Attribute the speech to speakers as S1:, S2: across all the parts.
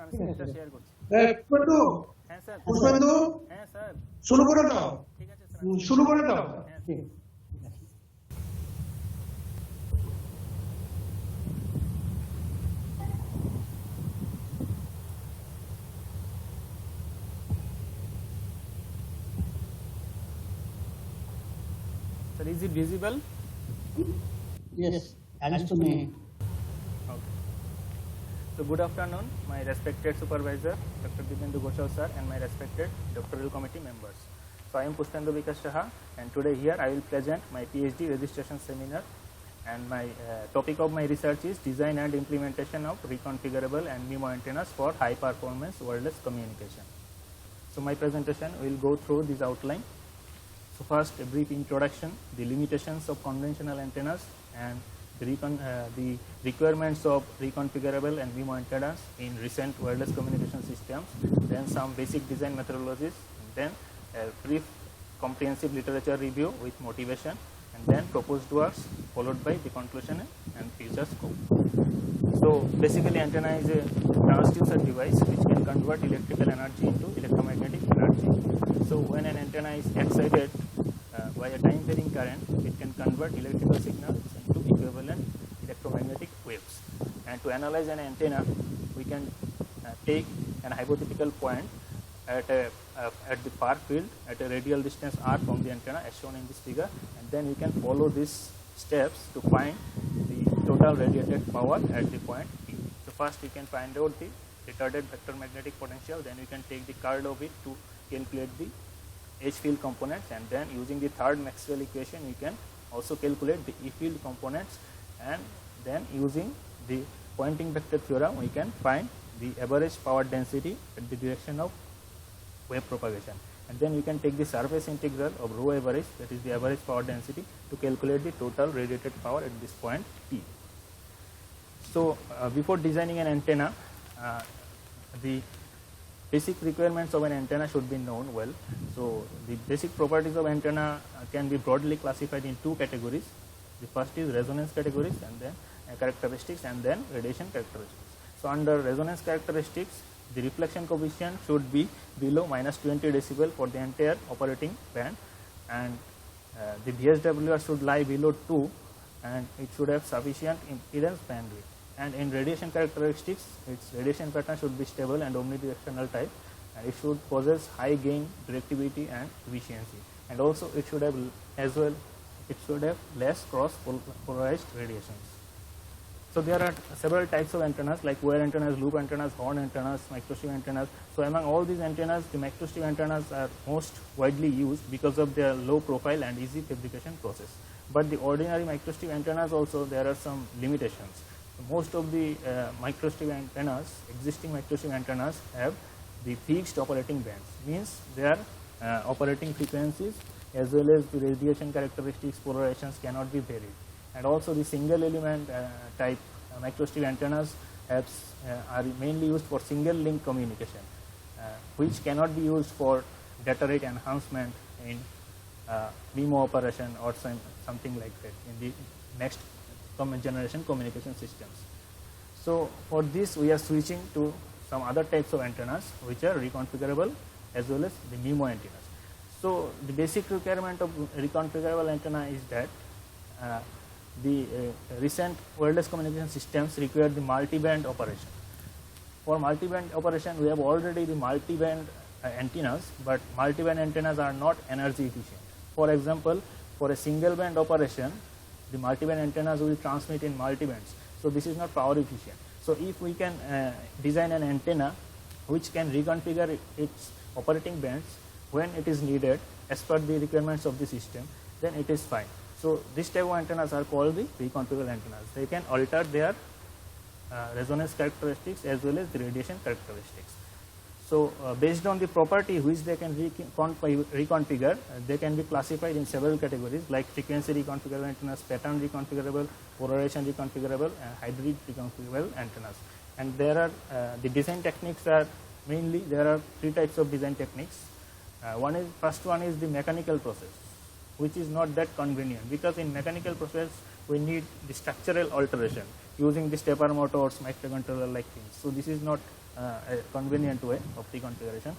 S1: আমি স্ক্রিনটা শেয়ার করছি।
S2: পুষ্পেন্দু
S1: হ্যাঁ স্যার।
S2: পুষ্পেন্দু
S1: হ্যাঁ স্যার।
S2: শুরু করে দাও।
S1: ঠিক আছে স্যার।
S2: শুরু করে দাও।
S1: হ্যাঁ। Sir, is it visible?
S3: Yes, thanks to me.
S1: Okay. So good afternoon, my respected supervisor, Dr. Dibyendu Ghoshal sir, and my respected doctoral committee members. So I am Pushpendu Vikas Saha, and today here I will present my PhD registration seminar, and my topic of my research is design and implementation of reconfigurable and MIMO antennas for high performance wireless communication. So my presentation will go through this outline. So first, a brief introduction, the limitations of conventional antennas, and the requirements of reconfigurable and MIMO antennas in recent wireless communication systems, then some basic design methodologies, and then a brief comprehensive literature review with motivation, and then proposed works, followed by the conclusion and future scope. So basically, antenna is a transducer device which can convert electrical energy into electromagnetic energy. So when an antenna is excited by a time varying current, it can convert electrical signals into equivalent electromagnetic waves. And to analyze an antenna, we can take an hypothetical point at the far field at a radial distance r from the antenna as shown in this figure, and then we can follow these steps to find the total radiated power at the point P. So first we can find out the retarded vector magnetic potential, then we can take the curl of it to calculate the H field components, and then using the third Maxwell equation we can also calculate the E field components, and then using the Poynting vector theorem we can find the average power density at the direction of wave propagation, and then we can take the surface integral of rho average, that is the average power density, to calculate the total radiated power at this point P. So before designing an antenna, the basic requirements of an antenna should be known well. So the basic properties of antenna can be broadly classified in two categories. The first is resonance categories, and then characteristics, and then radiation characteristics. So under resonance characteristics, the reflection coefficient should be below -20 decibel for the entire operating band, and the VSWR should lie below 2, and it should have sufficient impedance bandwidth. And in radiation characteristics, its radiation pattern should be stable and omnidirectional type, and it should possess high gain, directivity, and efficiency. And also it should have less cross polarized radiations. So there are several types of antennas like wire antennas, loop antennas, horn antennas, microstrip antennas. So among all these antennas, the microstrip antennas are most widely used because of their low profile and easy fabrication process. But the ordinary microstrip antennas also, there are some limitations. Most of the existing microstrip antennas have the fixed operating bands, means their operating frequencies as well as the radiation characteristics, polarizations cannot be varied. And also the single element type microstrip antennas are mainly used for single link communication, which cannot be used for data rate enhancement in MIMO operation or something like that in the next generation communication systems. So for this we are switching to some other types of antennas which are reconfigurable as well as the MIMO antennas. So the basic requirement of reconfigurable antenna is that the recent wireless communication systems require the multi-band operation. For multi-band operation, we have already the multi-band antennas, but multi-band antennas are not energy efficient. For example, for a single band operation, the multi-band antennas will transmit in multi-bands. So this is not power efficient. So if we can design an antenna which can reconfigure its operating bands when it is needed as per the requirements of the system, then it is fine. So this type of antennas are called the reconfigurable antennas. They can alter their resonance characteristics as well as the radiation characteristics. So based on the property which they can reconfigure, they can be classified in several categories like frequency reconfigurable antennas, pattern reconfigurable, polarization reconfigurable, and hybrid reconfigurable antennas. And there are the design techniques are mainly, there are three types of design techniques. First one is the mechanical process, which is not that convenient, because in mechanical process we need the structural alteration using the stepper motors, microcontroller like things. So this is not a convenient way of reconfiguration.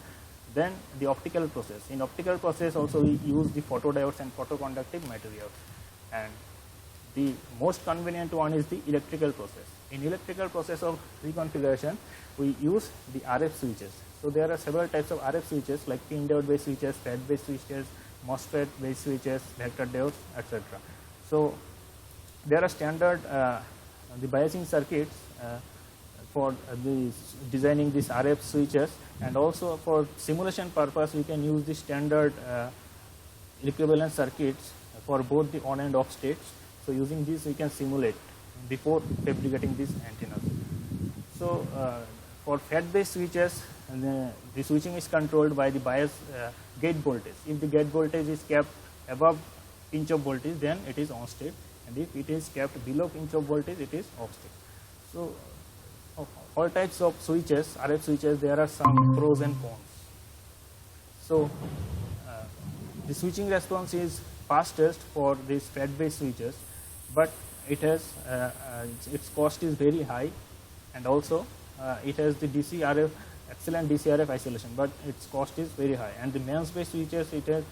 S1: Then the optical process. In optical process also we use the photodiodes and photoconductive materials, and the most convenient one is the electrical process. In electrical process of reconfiguration, we use the RF switches. So there are several types of RF switches like pin diode based switches, FET based switches, MOSFET based switches, vector diodes, etc. So there are standard the biasing circuits for designing these RF switches, and also for simulation purpose we can use the standard equivalent circuits for both the on and off states. So using this we can simulate before fabricating these antennas. So for FET based switches, the switching is controlled by the bias gate voltage. If the gate voltage is kept above pinch of voltage, then it is on state, and if it is kept below pinch of voltage, it is off state. So of all types of switches, RF switches, there are some pros and cons. So the switching response is fastest for these FET based switches, but it has its cost is very high, and also it has the DCRF, excellent DCRF isolation, but its cost is very high. And the MEMS based switches, it has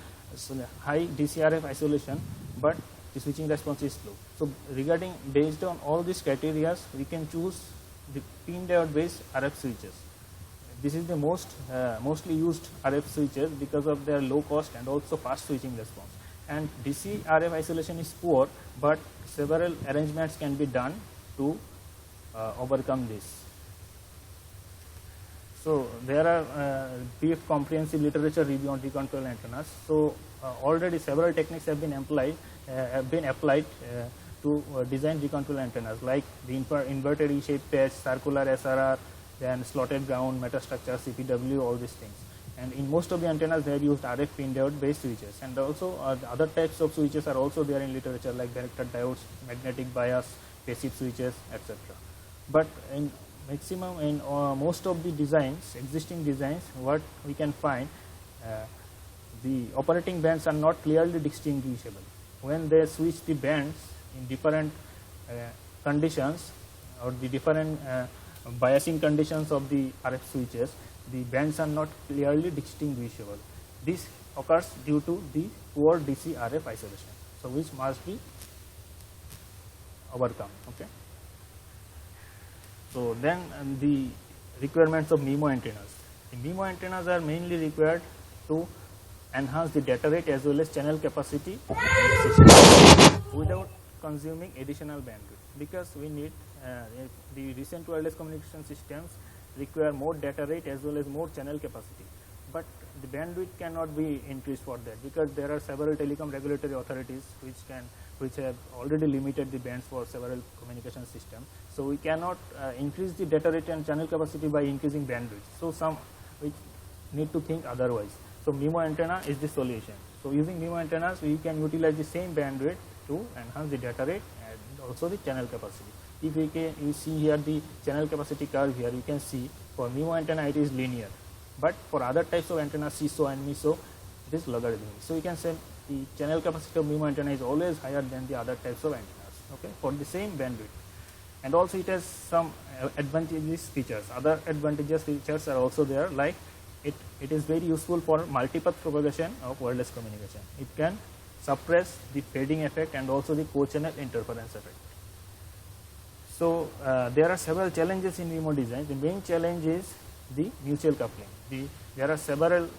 S1: high DCRF isolation, but the switching response is slow. So regarding, based on all these criteria, we can choose the pin diode based RF switches. This is the mostly used RF switches because of their low cost and also fast switching response. And DC RF isolation is poor, but several arrangements can be done to overcome this. So there are brief comprehensive literature review on reconfigurable antennas. So already several techniques have been applied to design reconfigurable antennas, like the inverted E-shaped patch, circular SRR, then slotted ground, metastructure, CPW, all these things. And in most of the antennas they have used RF pin diode based switches, and also the other types of switches are also there in literature, like directed diodes, magnetic bias, passive switches, etc. But in maximum, in most of the designs, existing designs, what we can find, the operating bands are not clearly distinguishable. When they switch the bands in different conditions, or the different biasing conditions of the RF switches, the bands are not clearly distinguishable. This occurs due to the poor DC RF isolation, so which must be overcome. Okay. So then the requirements of MIMO antennas. The MIMO antennas are mainly required to enhance the data rate as well as channel capacity of the system without consuming additional bandwidth, because we need the recent wireless communication systems require more data rate as well as more channel capacity, but the bandwidth cannot be increased for that, because there are several telecom regulatory authorities which have already limited the bands for several communication systems. So we cannot increase the data rate and channel capacity by increasing bandwidth. So we need to think otherwise. So MIMO antenna is the solution. So using MIMO antennas, we can utilize the same bandwidth to enhance the data rate and also the channel capacity. If you see here the channel capacity curve here, you can see for MIMO antenna it is linear, but for other types of antenna, CISO and MISO, it is logarithmic. So you can say the channel capacity of MIMO antenna is always higher than the other types of antennas, okay, for the same bandwidth. And also it has some advantageous features. Other advantageous features are also there, like it is very useful for multipath propagation of wireless communication. It can suppress the fading effect and also the co-channel interference effect. So there are several challenges in MIMO design. The main challenge is the mutual coupling. There are several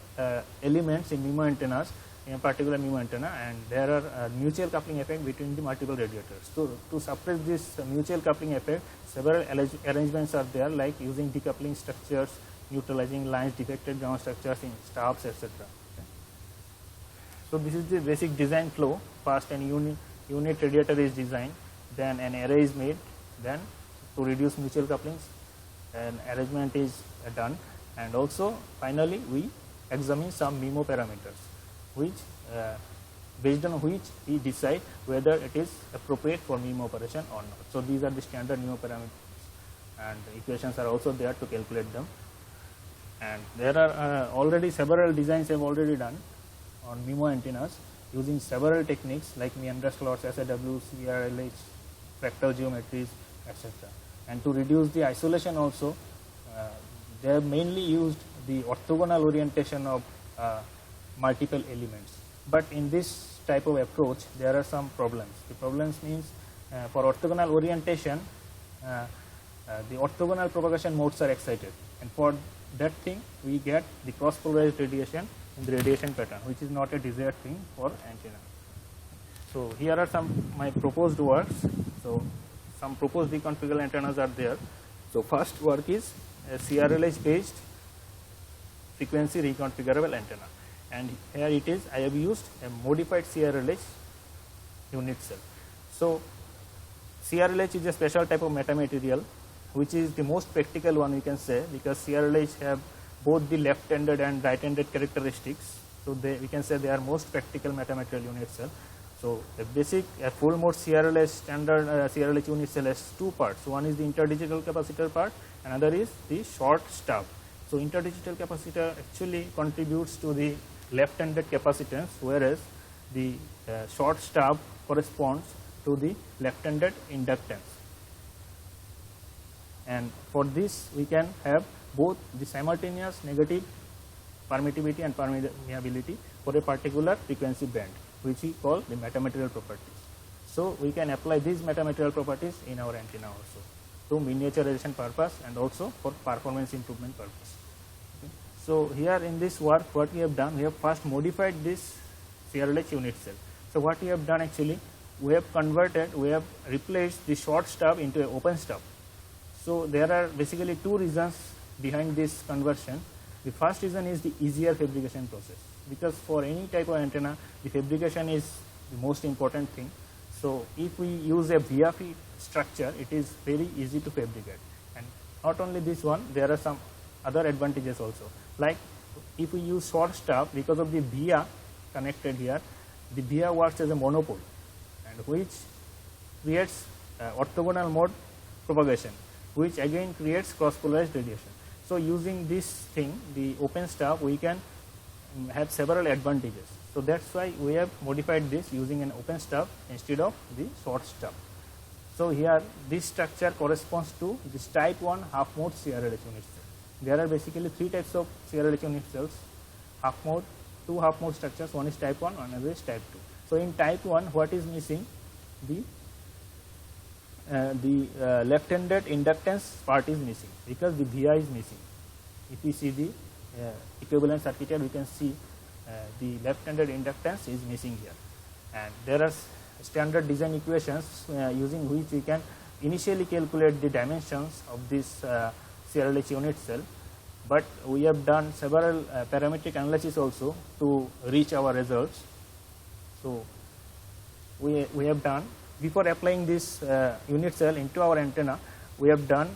S1: elements in MIMO antennas, in a particular MIMO antenna, and there are mutual coupling effect between the multiple radiators. So to suppress this mutual coupling effect, several arrangements are there, like using decoupling structures, neutralizing lines, defected ground structures in stubs, etc. Okay. So this is the basic design flow. First an unit radiator is designed, then an array is made, then to reduce mutual couplings an arrangement is done, and also finally we examine some MIMO parameters, which based on which we decide whether it is appropriate for MIMO operation or not. So these are the standard MIMO parameters, and the equations are also there to calculate them. And there are already several designs have already done on MIMO antennas using several techniques like meander slots, SAW, CRLH, fractal geometries, etc. And to reduce the isolation also, they have mainly used the orthogonal orientation of multiple elements. But in this type of approach, there are some problems. The problems means for orthogonal orientation, the orthogonal propagation modes are excited, and for that thing we get the cross polarized radiation in the radiation pattern, which is not a desired thing for antenna. So here are some my proposed works. So some proposed reconfigurable antennas are there. So first work is a CRLH based frequency reconfigurable antenna, and here it is I have used a modified CRLH unit cell. So CRLH is a special type of metamaterial which is the most practical one we can say, because CRLH have both the left-handed and right-handed characteristics. So we can say they are most practical metamaterial unit cell. So a full mode CRLH standard CRLH unit cell has two parts. One is the interdigital capacitor part, another is the short stub. So interdigital capacitor actually contributes to the left-handed capacitance, whereas the short stub corresponds to the left-handed inductance. And for this we can have both the simultaneous negative permittivity and permeability for a particular frequency band, which we call the metamaterial properties. So we can apply these metamaterial properties in our antenna also to miniaturization purpose and also for performance improvement purpose. Okay. So here in this work, what we have done, we have first modified this CRLH unit cell. So what we have done actually, we have replaced the short stub into an open stub. So there are basically two reasons behind this conversion. The first reason is the easier fabrication process, because for any type of antenna, the fabrication is the most important thing. So if we use a via feed structure, it is very easy to fabricate. And not only this one, there are some other advantages also. Like if we use short stub, because of the via connected here, the via works as a monopole, and which creates orthogonal mode propagation, which again creates cross polarized radiation. So using this thing, the open stub, we can have several advantages. So that's why we have modified this using an open stub instead of the short stub. So here this structure corresponds to this type 1 half mode CRLH unit cell. There are basically three types of CRLH unit cells, half mode, two half mode structures, one is type 1, another is type 2. So in type 1, what is missing? The left-handed inductance part is missing because the VI is missing. If we see the equivalent circuit here, we can see the left-handed inductance is missing here. And there are standard design equations using which we can initially calculate the dimensions of this CRLH unit cell, but we have done several parametric analysis also to reach our results. So we have done, before applying this unit cell into our antenna, we have done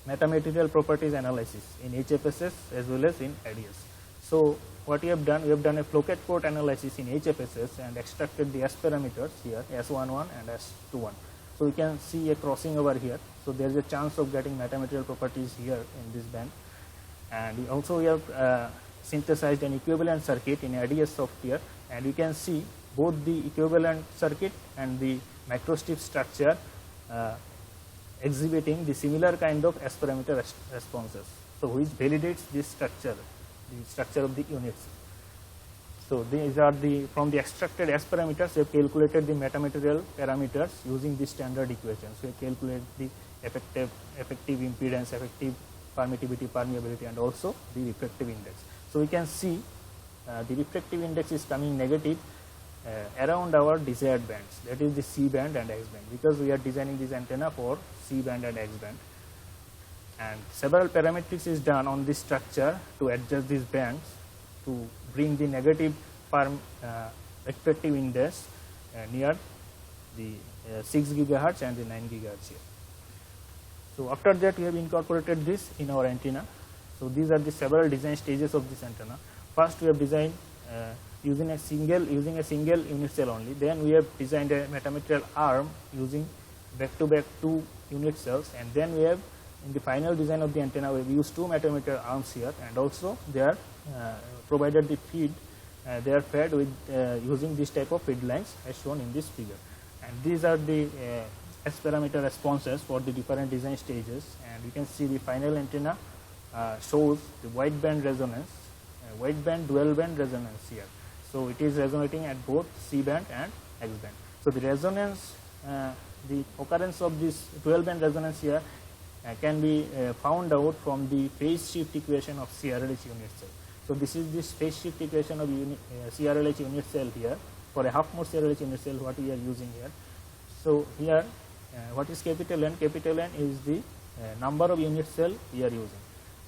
S1: metamaterial properties analysis in HFSS as well as in ADS. So what we have done a Floquet port analysis in HFSS and extracted the S parameters here, S11 and S21. So we can see a crossing over here. So there is a chance of getting metamaterial properties here in this band. And also we have synthesized an equivalent circuit in ADS software, and you can see both the equivalent circuit and the microstrip structure exhibiting the similar kind of S parameter responses. So which validates this structure, the structure of the units. So these are from the extracted S parameters, we have calculated the metamaterial parameters using the standard equations. We have calculated the effective impedance, effective permittivity, permeability, and also the refractive index. So we can see the refractive index is coming negative around our desired bands, that is the C band and X band, because we are designing this antenna for C band and X band. And several parametrics is done on this structure to adjust these bands to bring the negative refractive index near the 6 GHz and the 9 GHz here. So after that, we have incorporated this in our antenna. So these are the several design stages of this antenna. First, we have designed using a single unit cell only. Then we have designed a metamaterial arm using back-to-back 2 unit cells, and then we have, in the final design of the antenna, we have used 2 metamaterial arms here, and also they are provided the feed. They are fed with using this type of feed lines as shown in this figure. And these are the S parameter responses for the different design stages, and you can see the final antenna shows the wideband resonance, wideband dual band resonance here. So it is resonating at both C band and X band. So the resonance, the occurrence of this dual band resonance here can be found out from the phase shift equation of CRLH unit cell. So this is this phase shift equation of CRLH unit cell here for a half mode CRLH unit cell what we are using here. So here what is capital N? Capital N is the number of unit cell we are using.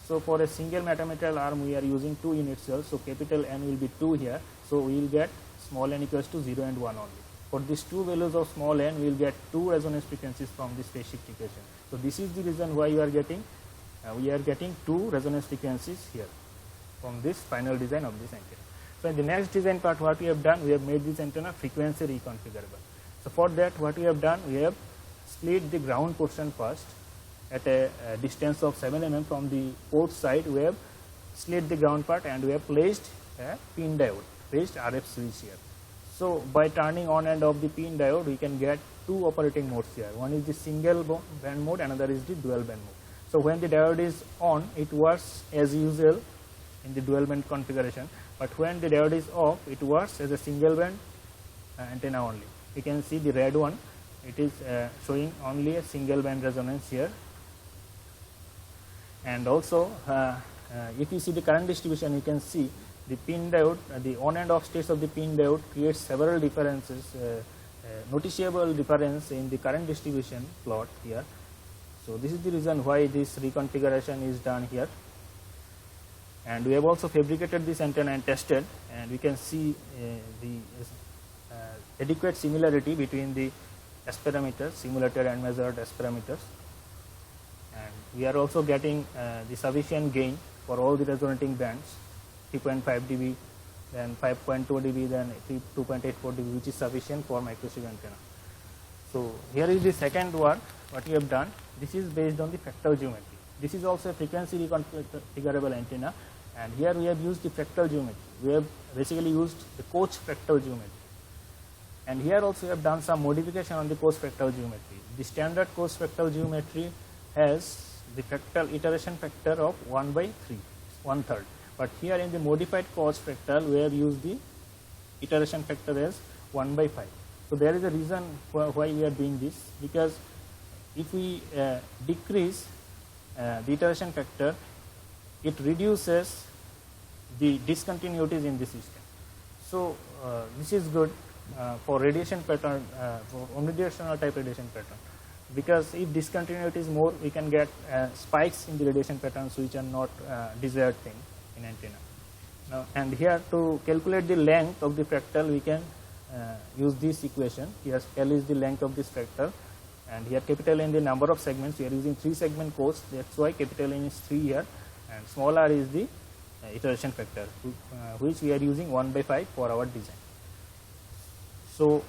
S1: So for a single mathematical arm we are using 2 unit cells, so capital N will be 2 here, so we will get small n equals to 0 and 1 only. For these 2 values of small n, we will get 2 resonance frequencies from this phase shift equation. So this is the reason why we are getting 2 resonance frequencies here from this final design of this antenna. So in the next design part what we have done, we have made this antenna frequency reconfigurable. So for that what we have done, we have split the ground portion first at a distance of 7 mm from the port side. We have slit the ground part and we have placed a pin diode, placed RF switch here. So by turning on and off the pin diode, we can get 2 operating modes here. One is the single band mode, another is the dual band mode. So when the diode is on, it works as usual in the dual band configuration, but when the diode is off, it works as a single band antenna only. You can see the red one, it is showing only a single band resonance here. And also if you see the current distribution, you can see the pin diode, the on and off states of the pin diode creates several differences, noticeable difference in the current distribution plot here. So this is the reason why this reconfiguration is done here. And we have also fabricated this antenna and tested, and we can see the adequate similarity between the S parameters, simulated and measured S parameters. And we are also getting the sufficient gain for all the resonating bands, 3.5 dB, then 5.2 dB, then 2.84 dB, which is sufficient for microwave antenna. So here is the second work what we have done. This is based on the fractal geometry. This is also a frequency reconfigurable antenna, and here we have used the fractal geometry. We have basically used the Koch fractal geometry. And here also we have done some modification on the Koch fractal geometry. The standard Koch fractal geometry has the fractal iteration factor of 1/3, 1/3. But here in the modified Koch fractal, we have used the iteration factor as 1/5. So there is a reason why we are doing this, because if we decrease the iteration factor, it reduces the discontinuities in the system. So this is good for radiation pattern, for omnidirectional type radiation pattern, because if discontinuity is more, we can get spikes in the radiation patterns which are not desired thing in antenna. Now, and here to calculate the length of the fractal, we can use this equation. Here L is the length of this fractal, and here capital N the number of segments. We are using 3 segment Koch, that's why capital N is 3 here, and small r is the iteration factor, which we are using 1/5 for our design. So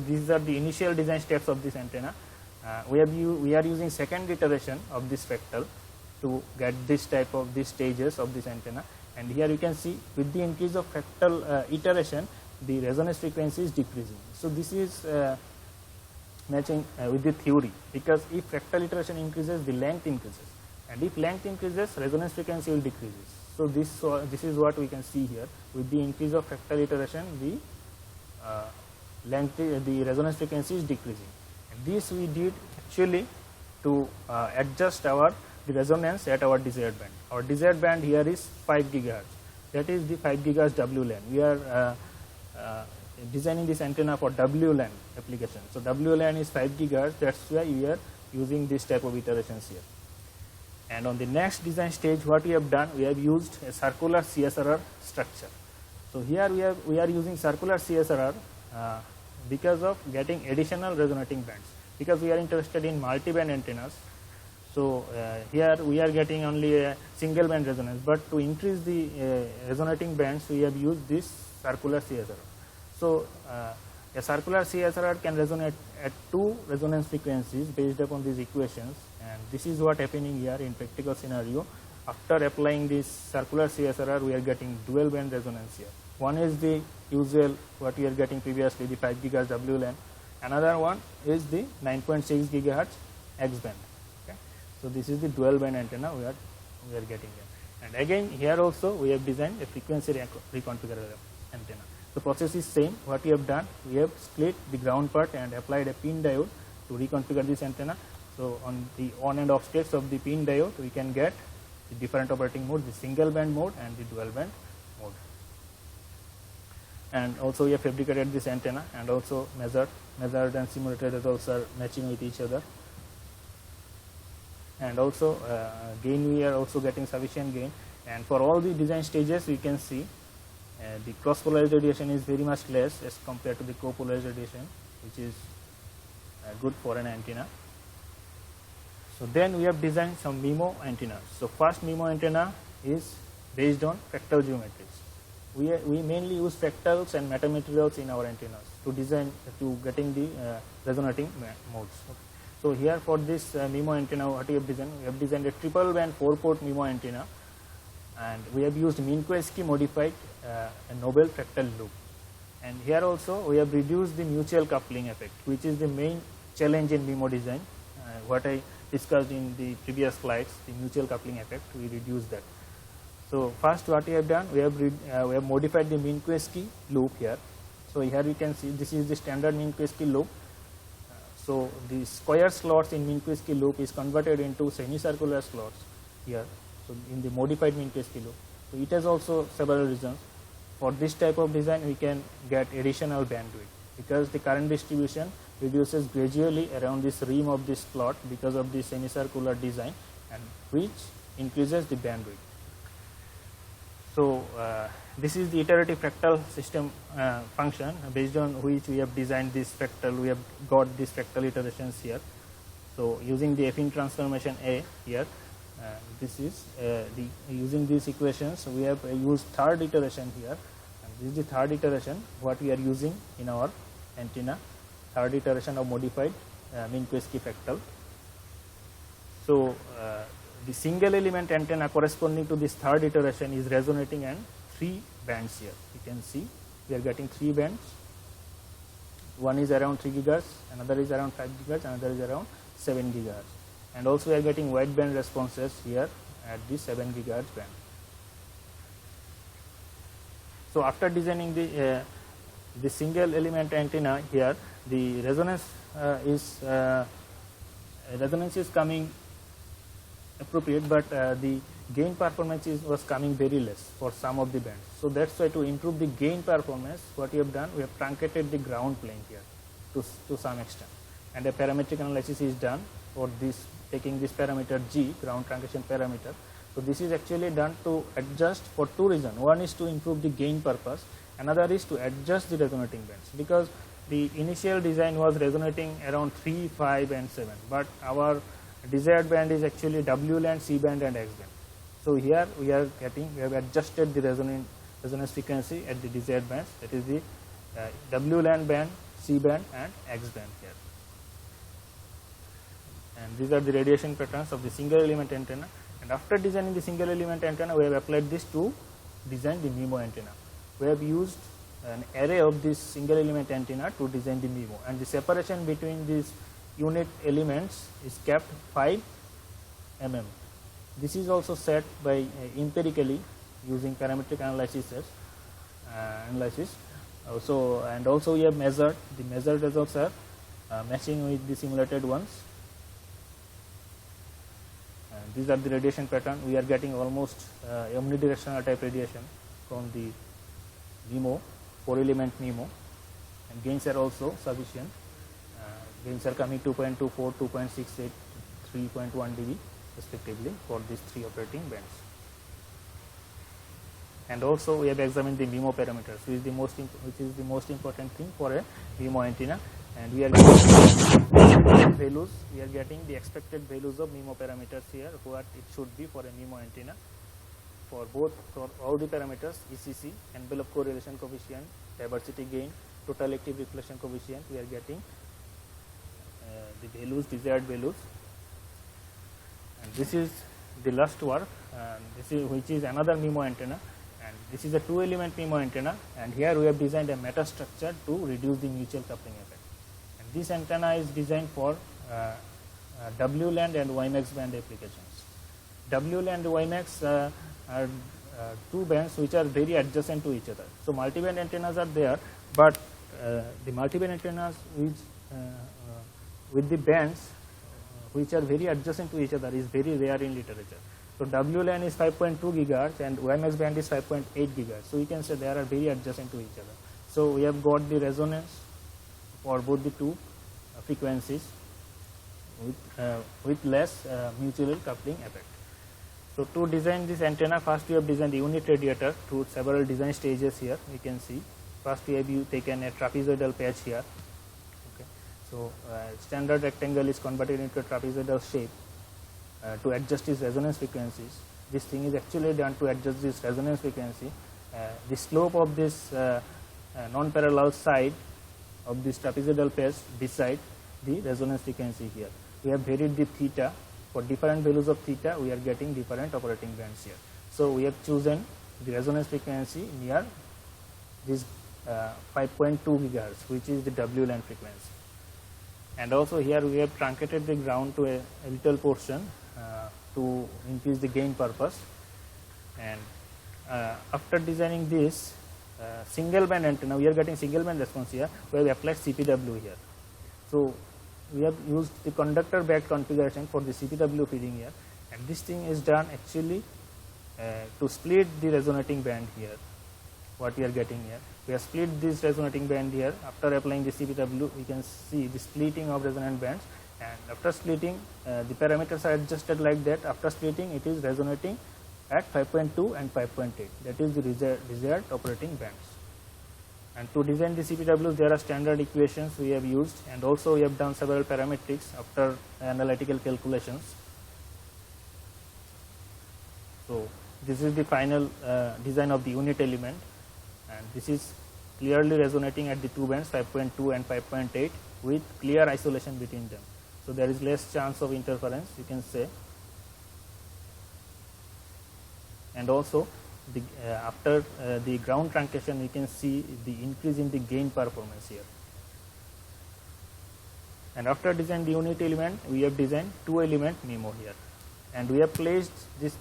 S1: these are the initial design steps of this antenna. We are using second iteration of this fractal to get this type of these stages of this antenna. And here you can see with the increase of fractal iteration, the resonance frequency is decreasing. So this is matching with the theory, because if fractal iteration increases, the length increases, and if length increases, resonance frequency will decrease. So this is what we can see here. With the increase of fractal iteration, the the resonance frequency is decreasing. And this we did actually to adjust the resonance at our desired band. Our desired band here is 5 GHz. That is the 5 GHz WLAN. We are designing this antenna for WLAN application. So WLAN is 5 GHz. That's why we are using this type of iterations here. And on the next design stage, what we have done, we have used a circular CSRR structure. So here we are using circular CSRR because of getting additional resonating bands, because we are interested in multi-band antennas. So here we are getting only a single band resonance, but to increase the resonating bands, we have used this circular CSRR. So a circular CSRR can resonate at 2 resonance frequencies based upon these equations, and this is what happening here in practical scenario. After applying this circular CSRR, we are getting dual band resonance here. One is the usual what we are getting previously, the 5 GHz WLAN. Another one is the 9.6 GHz X band. Okay. So this is the dual band antenna we are getting here. And again here also we have designed a frequency reconfigurable antenna. The process is same. What we have done, we have split the ground part and applied a pin diode to reconfigure this antenna. So on the on and off states of the pin diode, we can get the different operating mode, the single band mode and the dual band mode. And also we have fabricated this antenna and also measured and simulated results are matching with each other. And also gain, we are also getting sufficient gain, and for all the design stages we can see the cross polarized radiation is very much less as compared to the co-polarized radiation, which is good for an antenna. So then we have designed some MIMO antennas. So first MIMO antenna is based on fractal geometries. We mainly use fractals and metamaterials in our antennas to design to getting the resonating modes. Okay. So here for this MIMO antenna, what we have designed a triple band 4-port MIMO antenna, and we have used Minkowski modified a Nobel fractal loop. And here also we have reduced the mutual coupling effect, which is the main challenge in MIMO design. What I discussed in the previous slides, the mutual coupling effect, we reduced that. So first what we have done, we have modified the Minkowski loop here. So here we can see this is the standard Minkowski loop. So the square slots in Minkowski loop is converted into semicircular slots here. So in the modified Minkowski loop. So it has also several reasons. For this type of design, we can get additional bandwidth because the current distribution reduces gradually around this rim of this slot because of the semicircular design, and which increases the bandwidth. So this is the iterative fractal system function based on which we have designed this fractal. We have got these fractal iterations here. So using the affine transformation A here, this is using these equations. We have used third iteration here, and this is the third iteration what we are using in our antenna. Third iteration of modified Minkowski fractal. So the single element antenna corresponding to this third iteration is resonating in 3 bands here. You can see we are getting 3 bands. One is around 3 gigahertz, another is around 5 gigahertz, another is around 7 gigahertz. And also we are getting wideband responses here at the 7 gigahertz band. So after designing the single element antenna here, the resonance is coming appropriate, but the gain performance was coming very less for some of the bands. So that's why to improve the gain performance, what we have done, we have truncated the ground plane here to some extent, and a parametric analysis is done for this, taking this parameter G, ground truncation parameter. So this is actually done to adjust for 2 reasons. One is to improve the gain purpose, another is to adjust the resonating bands, because the initial design was resonating around 3, 5 and 7, but our desired band is actually W band, C band and X band. So here we have adjusted the resonance frequency at the desired bands, that is the W band, C band and X band here. And these are the radiation patterns of the single element antenna. And after designing the single element antenna, we have applied this to design the MIMO antenna. We have used an array of this single element antenna to design the MIMO, and the separation between these unit elements is kept 5 mm. This is also set by empirically using parametric analysis. And also we have measured, the measured results are matching with the simulated ones. And these are the radiation pattern. We are getting almost omnidirectional type radiation from the MIMO, 4 element MIMO, and gains are also sufficient. Gains are coming 2.24, 2.68, 3.1 dB respectively for these 3 operating bands. And also we have examined the MIMO parameters, which is the most important thing for a MIMO antenna, and we are getting values. We are getting the expected values of MIMO parameters here, what it should be for a MIMO antenna. For all the parameters, ECC, envelope correlation coefficient, diversity gain, total active reflection coefficient, we are getting the values, desired values. And this is the last work, which is another MIMO antenna, and this is a 2 element MIMO antenna, and here we have designed a metastructure to reduce the mutual coupling effect. And this antenna is designed for WLAN and WiMAX band applications. WLAN and WiMAX are two bands which are very adjacent to each other. So multiband antennas are there, but the multiband antennas with the bands which are very adjacent to each other is very rare in literature. So WLAN is 5.2 gigahertz and WiMAX band is 5.8 gigahertz. So we can say they are very adjacent to each other. So we have got the resonance for both the two frequencies with less mutual coupling effect. So to design this antenna, first we have designed the unit radiator through several design stages here. You can see first we have taken a trapezoidal patch here. Okay. So standard rectangle is converted into a trapezoidal shape to adjust its resonance frequencies. This thing is actually done to adjust this resonance frequency. The slope of this non-parallel side of this trapezoidal patch decide the resonance frequency here. We have varied the theta. For different values of theta, we are getting different operating bands here. So we have chosen the resonance frequency near this 5.2 gigahertz, which is the WLAN frequency. And also here we have truncated the ground to a little portion to increase the gain purpose. And after designing this single band antenna, we are getting single band response here. We have applied CPW here. So we have used the conductor backed configuration for the CPW feeding here, and this thing is done actually to split the resonating band here. What we are getting here, we have split this resonating band here. After applying the CPW, we can see the splitting of resonant bands, and after splitting the parameters are adjusted like that. After splitting, it is resonating at 5.2 and 5.8. that is the desired operating bands. And to design the CPWs, there are standard equations we have used, and also we have done several parametrics after analytical calculations. So this is the final design of the unit element, and this is clearly resonating at the two bands 5.2 and 5.8 with clear isolation between them. So there is less chance of interference, you can say. And also after the ground truncation, we can see the increase in the gain performance here. And after designing the unit element, we have designed two element MIMO here, and we have placed this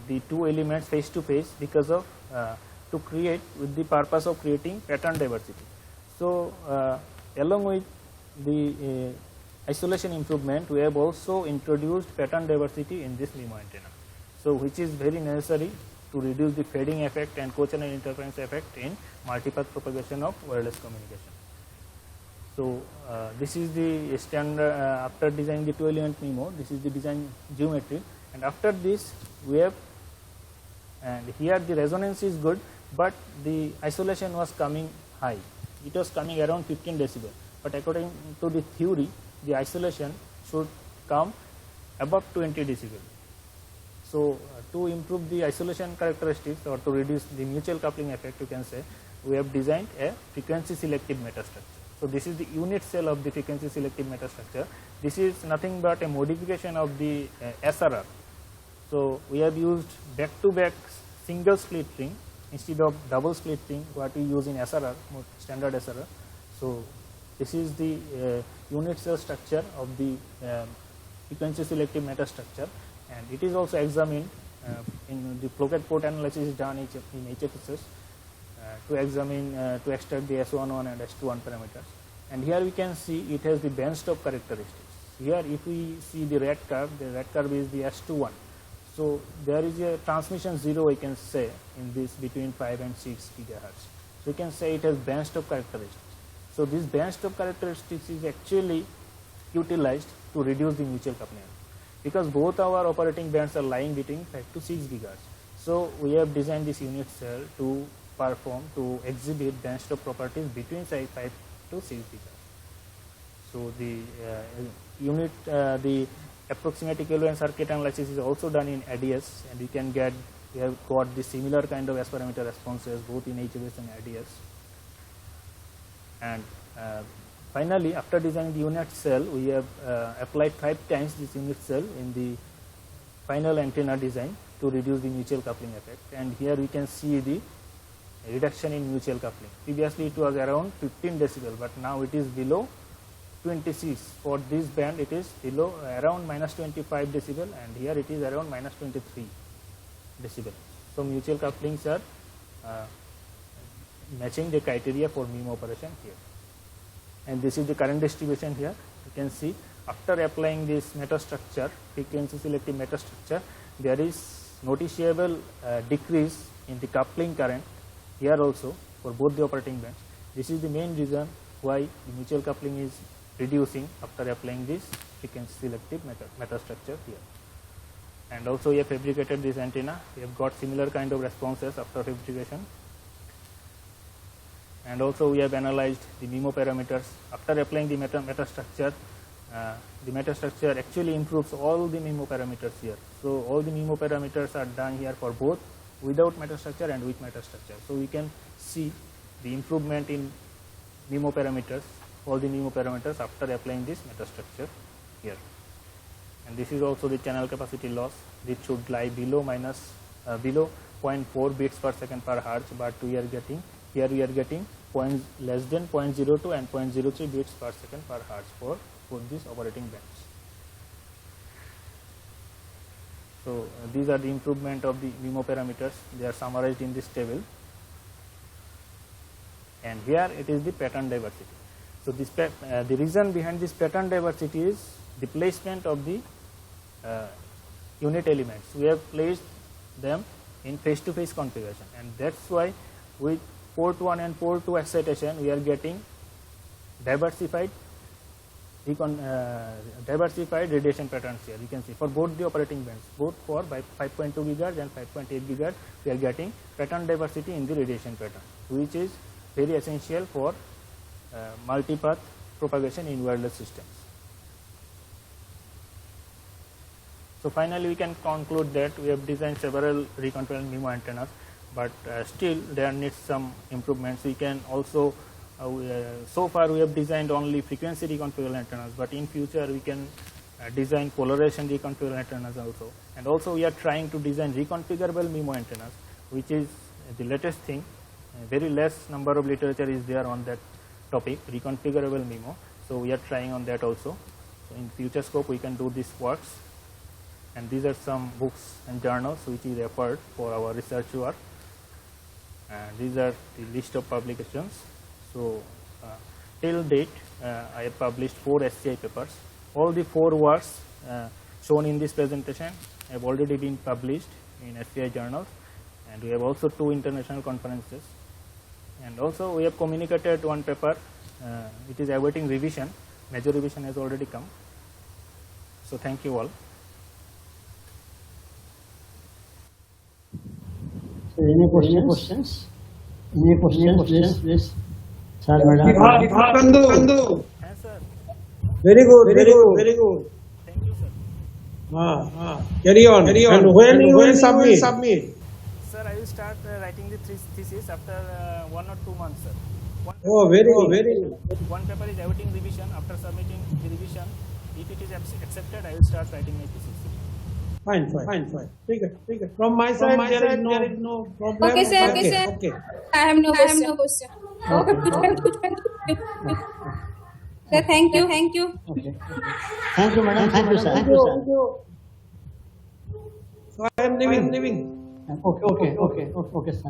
S1: the two elements face to face because of to create with the purpose of creating pattern diversity. So along with the isolation improvement, we have also introduced pattern diversity in this MIMO antenna. So which is very necessary to reduce the fading effect and co-channel interference effect in multipath propagation of wireless communication. So this is the standard after designing the two element MIMO. This is the design geometry, and after this we have, and here the resonance is good, but the isolation was coming high. It was coming around 15 decibel, but according to the theory, the isolation should come above 20 decibel. So to improve the isolation characteristics or to reduce the mutual coupling effect, you can say, we have designed a frequency selective metastructure. So this is the unit cell of the frequency selective metastructure. This is nothing but a modification of the SRR. So we have used back to back single split ring instead of double split ring what we use in SRR, standard SRR. So this is the unit cell structure of the frequency selective metastructure, and it is also examined in the floquet port analysis is done in HFSS to examine to extract the S11 and S21 parameters. And here we can see it has the band stop characteristics. Here if we see the red curve is the S21. So there is a transmission zero, we can say, in this between 5 and 6 gigahertz. So you can say it has band stop characteristics. So this band stop characteristics is actually utilized to reduce the mutual coupling, because both our operating bands are lying between 5 to 6 gigahertz. So we have designed this unit cell to exhibit band stop properties between say 5 to 6 gigahertz. So the the approximate equivalent circuit analysis is also done in ADS, and we have got the similar kind of S parameter responses both in HFS and ADS. And finally, after designing the unit cell, we have applied 5 times this unit cell in the final antenna design to reduce the mutual coupling effect. And here we can see the reduction in mutual coupling. Previously it was around 15 decibel, but now it is below 26. For this band it is below around minus 25 decibel, and here it is around minus 23 decibel. So mutual couplings are matching the criteria for MIMO operation here. And this is the current distribution here. You can see after applying this metastructure, frequency selective metastructure, there is noticeable decrease in the coupling current here also for both the operating bands. This is the main reason why the mutual coupling is reducing after applying this frequency selective metastructure here. And also we have fabricated this antenna. We have got similar kind of responses after fabrication. And also we have analyzed the MIMO parameters. After applying the metastructure, the metastructure actually improves all the MIMO parameters here. So all the MIMO parameters are done here for both without metastructure and with metastructure. So we can see the improvement in MIMO parameters, all the MIMO parameters after applying this metastructure here. And this is also the channel capacity loss. This should lie below 0.4 bits per second per hertz, but we are getting here less than 0.02 and 0.03 bits per second per hertz for these operating bands. So these are the improvement of the MIMO parameters. They are summarized in this table. And here it is the pattern diversity. So this the reason behind this pattern diversity is the placement of the unit elements. We have placed them in face-to-face configuration, and that's why with port 1 and port 2 excitation we are getting diversified radiation patterns here. You can see for both the operating bands, both for 5.2 GHz and 5.8 GHz, we are getting pattern diversity in the radiation pattern, which is very essential for multipath propagation in wireless systems. So finally we can conclude that we have designed several reconfigurable MIMO antennas, but still there needs some improvements. We can also so far we have designed only frequency reconfigurable antennas, but in future we can design polarization reconfigurable antennas also. And also we are trying to design reconfigurable MIMO antennas, which is the latest thing. Very less number of literature is there on that topic, reconfigurable MIMO. So we are trying on that also. So in future scope we can do this works. And these are some books and journals which is referred for our research work. And these are the list of publications. So till date I have published 4 SCI papers. All the 4 works shown in this presentation have already been published in SCI journals, and we have also 2 international conferences. And also we have communicated 1 paper which is awaiting revision. Major revision has already come. So thank you all.
S3: So any questions? Any questions, please? Sir, madam.
S2: Kandu.
S1: Yes, sir.
S2: Very good.
S1: Thank you, sir.
S2: Carry on. And when you will submit?
S1: Sir, I will start writing the thesis after 1 or 2 months, sir.
S2: Very good.
S1: One paper is awaiting revision. After submitting the revision, if it is accepted, I will start writing my thesis.
S2: Fine. Take it. From my side, there is no problem.
S4: Okay, sir.
S2: Okay.
S4: I have no question. Okay. Sir, thank you.
S3: Okay. Thank you, madam. Thank you, sir.
S2: So I am leaving.
S3: Okay, sir.